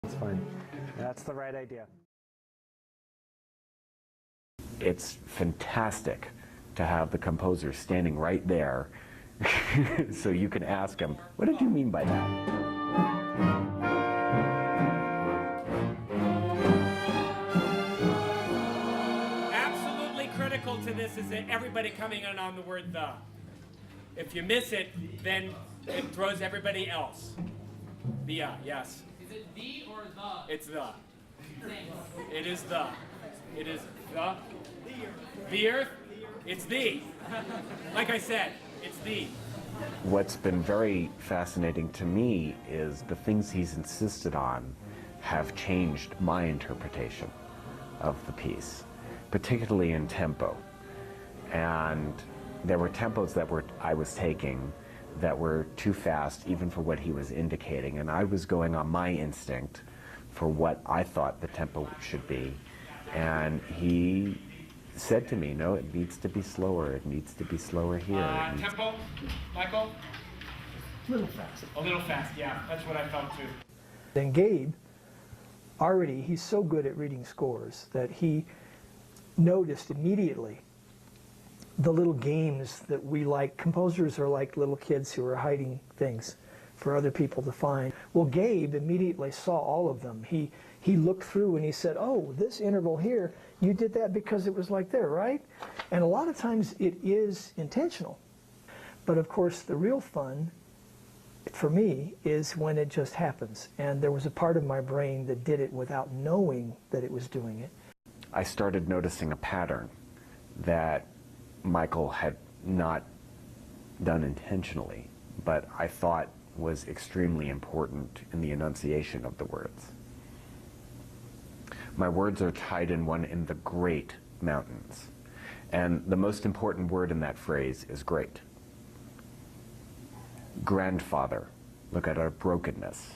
It's fine. That's the right idea. It's fantastic to have the composer standing right there so you can ask him, what did you mean by that? Absolutely critical to this is that everybody coming in on the word the. If you miss it, then it throws everybody else. The, yes. Is it the or the? It's the. Thanks. It is the. It is the. The earth. It's the. Like I said, it's the. What's been very fascinating to me is the things he's insisted on have changed my interpretation of the piece, particularly in tempo. And there were tempos that I was taking that were too fast even for what he was indicating, and I was going on my instinct for what I thought the tempo should be. And he said to me, no, it needs to be slower. It needs to be slower here. Tempo, Michael? A little fast. A little fast, yeah. That's what I felt too. Then Gabe, already, he's so good at reading scores that he noticed immediately the little games that we like. Composers are like little kids who are hiding things for other people to find. Well, Gabe immediately saw all of them. He looked through and he said, oh, this interval here, you did that because it was like there, right? And a lot of times it is intentional. But of course, the real fun for me is when it just happens. And there was a part of my brain that did it without knowing that it was doing it. I started noticing a pattern that Michael had not done intentionally, but I thought was extremely important in the enunciation of the words. My words are tied in one in the great mountains, and the most important word in that phrase is great. Grandfather, look at our brokenness.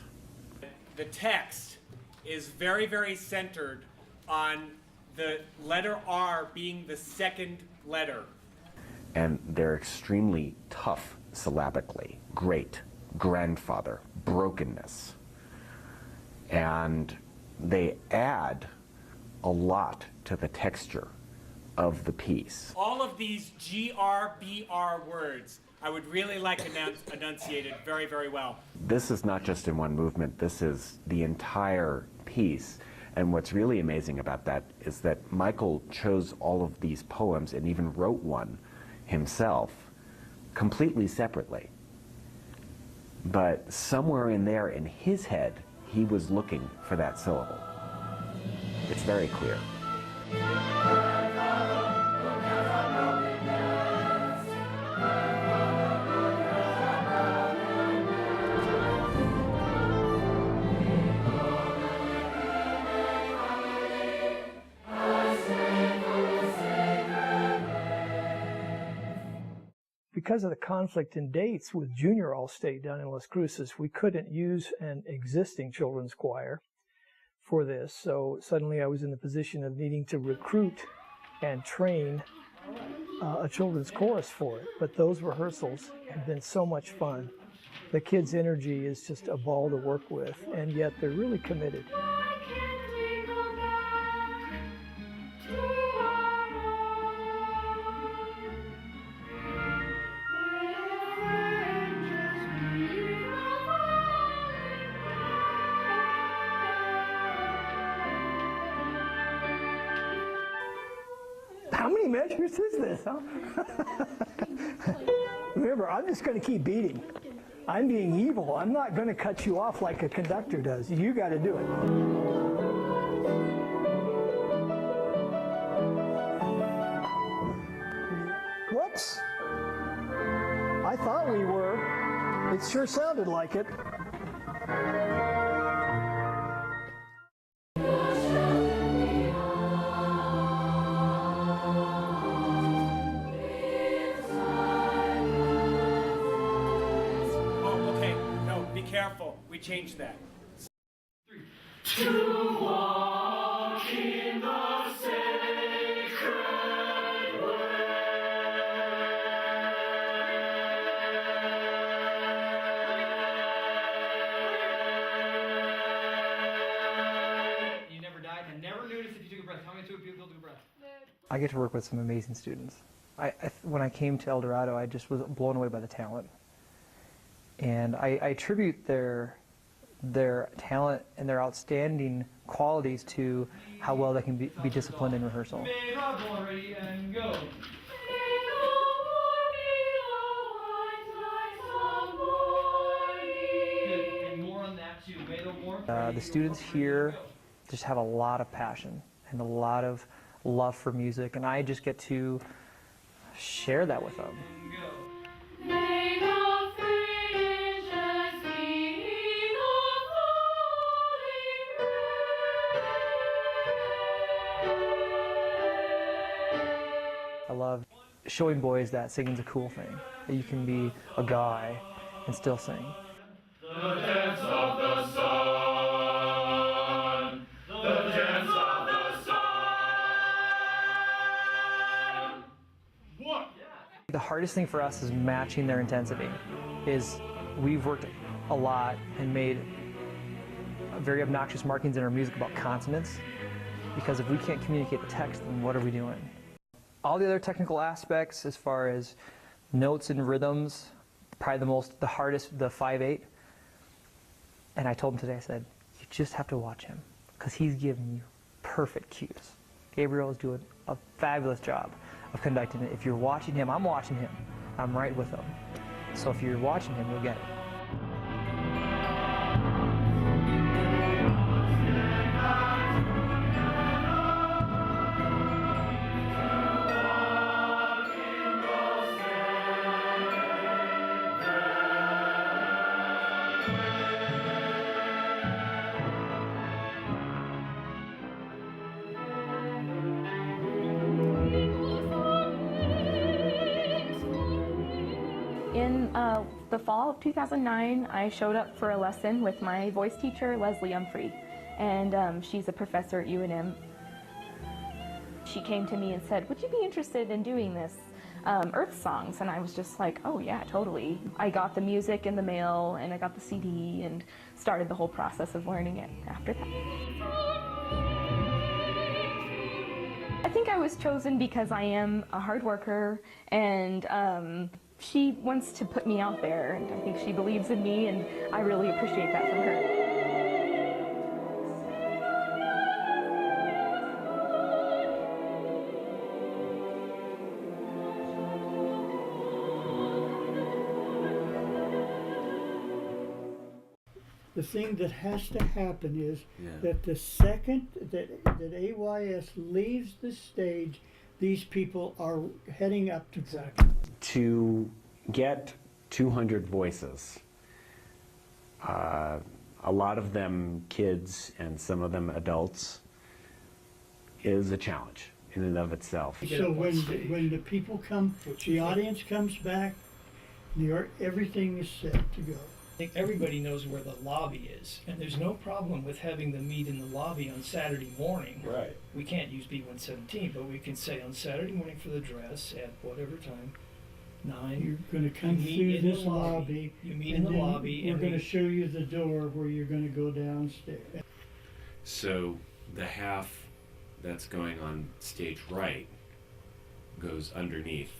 The text is very, very centered on the letter R being the second letter. And they're extremely tough syllabically. Great, grandfather, brokenness. And they add a lot to the texture of the piece. All of these GRBR words, I would really like enunciated very, very well. This is not just in one movement, this is the entire piece. And what's really amazing about that is that Michael chose all of these poems and even wrote one himself completely separately. But somewhere in there in his head, he was looking for that syllable. It's very clear. Because of the conflict in dates with Junior All-State down in Las Cruces, we couldn't use an existing children's choir for this. So suddenly I was in the position of needing to recruit and train a children's chorus for it. But those rehearsals have been so much fun. The kids' energy is just a ball to work with, and yet they're really committed. How many measures is this, huh? Remember, I'm just going to keep beating. I'm being evil. I'm not going to cut you off like a conductor does. You got to do it. Whoops. I thought we were. It sure sounded like it. Careful, we changed that. To walk in the sacred way. I get to work with some amazing students. When I came to El Dorado, I just was blown away by the talent. And I attribute their talent and their outstanding qualities to how well they can be disciplined in rehearsal. Ready and go. Good. And more on that too. The students here just have a lot of passion and a lot of love for music, and I just get to share that with them. I love showing boys that singing's a cool thing, that you can be a guy and still sing. The dance of the sun, the dance of the sun. What? The hardest thing for us is matching their intensity. We've worked a lot and made very obnoxious markings in our music about consonants, because if we can't communicate the text, then what are we doing? All the other technical aspects, as far as notes and rhythms, probably the hardest, the 5/8. And I told him today, I said, you just have to watch him, because he's giving you perfect cues. Gabriel is doing a fabulous job of conducting it. If you're watching him, I'm watching him. I'm right with him. So if you're watching him, you'll get it. In the fall of 2009, I showed up for a lesson with my voice teacher, Leslie Humphrey, and she's a professor at UNM. She came to me and said, would you be interested in doing this Earthsongs? And I was just like, oh yeah, totally. I got the music in the mail, and I got the CD, and started the whole process of learning it after that. I think I was chosen because I am a hard worker, and she wants to put me out there, and I think she believes in me, and I really appreciate that from her. The thing that has to happen is that the second that AYS leaves the stage, these people are heading up to practice. To get 200 voices, a lot of them kids and some of them adults, is a challenge in and of itself. So when the people come, the audience comes back, everything is set to go. I think everybody knows where the lobby is, and there's no problem with having them meet in the lobby on Saturday morning. Right. We can't use B117, but we can say on Saturday morning for the dress at whatever time, 9. You're going to come through this lobby. You meet in the lobby, we're going to show you the door where you're going to go downstairs. So the half that's going on stage right goes underneath,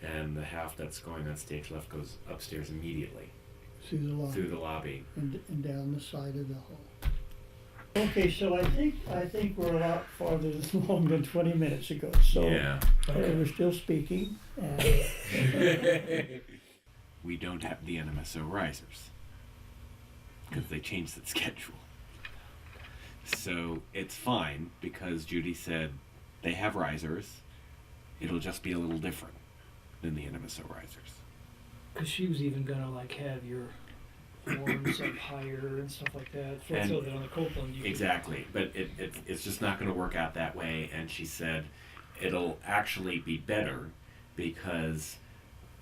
and the half that's going on stage left goes upstairs immediately. Through the lobby. And down the side of the hall. Okay, so I think we're a lot farther along than 20 minutes ago. So yeah. We're still speaking. We don't have the NMSO risers because they changed the schedule. So it's fine because Judy said they have risers. It'll just be a little different than the NMSO risers. Because she was even gonna like have your horns up higher and stuff like that, so that on the Copeland you exactly, but it's just not going to work out that way. And she said it'll actually be better because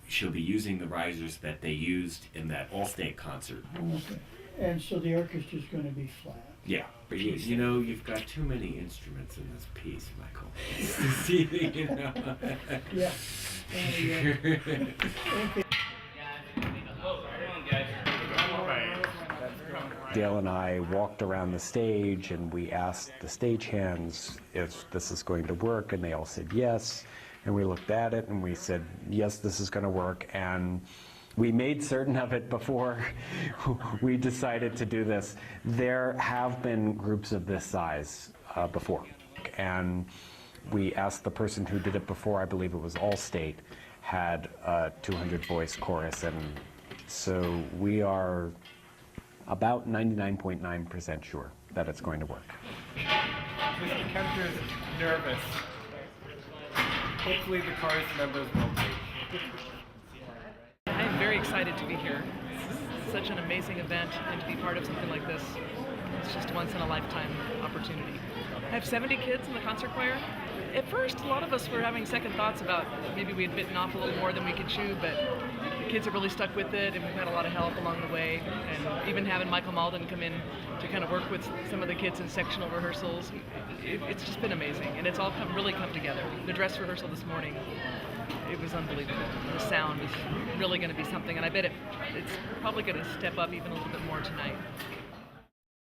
she'll be using the risers that they used in that Allstate concert. Okay. And so the orchestra's going to be flat. Yeah, but you know, you've got too many instruments in this piece, Michael. You know? Yeah. Okay. Guys, come on, guys. Dale and I walked around the stage and we asked the stagehands if this is going to work, and they all said yes. And we looked at it and we said, yes, this is going to work. And we made certain of it before we decided to do this. There have been groups of this size before. And we asked the person who did it before, I believe it was Allstate, had a 200 voice chorus. And so we are about 99.9% sure that it's going to work. Mr. Kempter is nervous. Hopefully the chorus members will be. I am very excited to be here. This is such an amazing event, and to be part of something like this, it's just a once-in-a-lifetime opportunity. I have 70 kids in the concert choir. At first, a lot of us were having second thoughts about maybe we had bitten off a little more than we could chew, but the kids have really stuck with it, and we've had a lot of help along the way. And even having Michael Mauldin come in to kind of work with some of the kids in sectional rehearsals, it's just been amazing, and it's all really come together. The dress rehearsal this morning, it was unbelievable. The sound is really going to be something, and I bet it's probably going to step up even a little bit more tonight.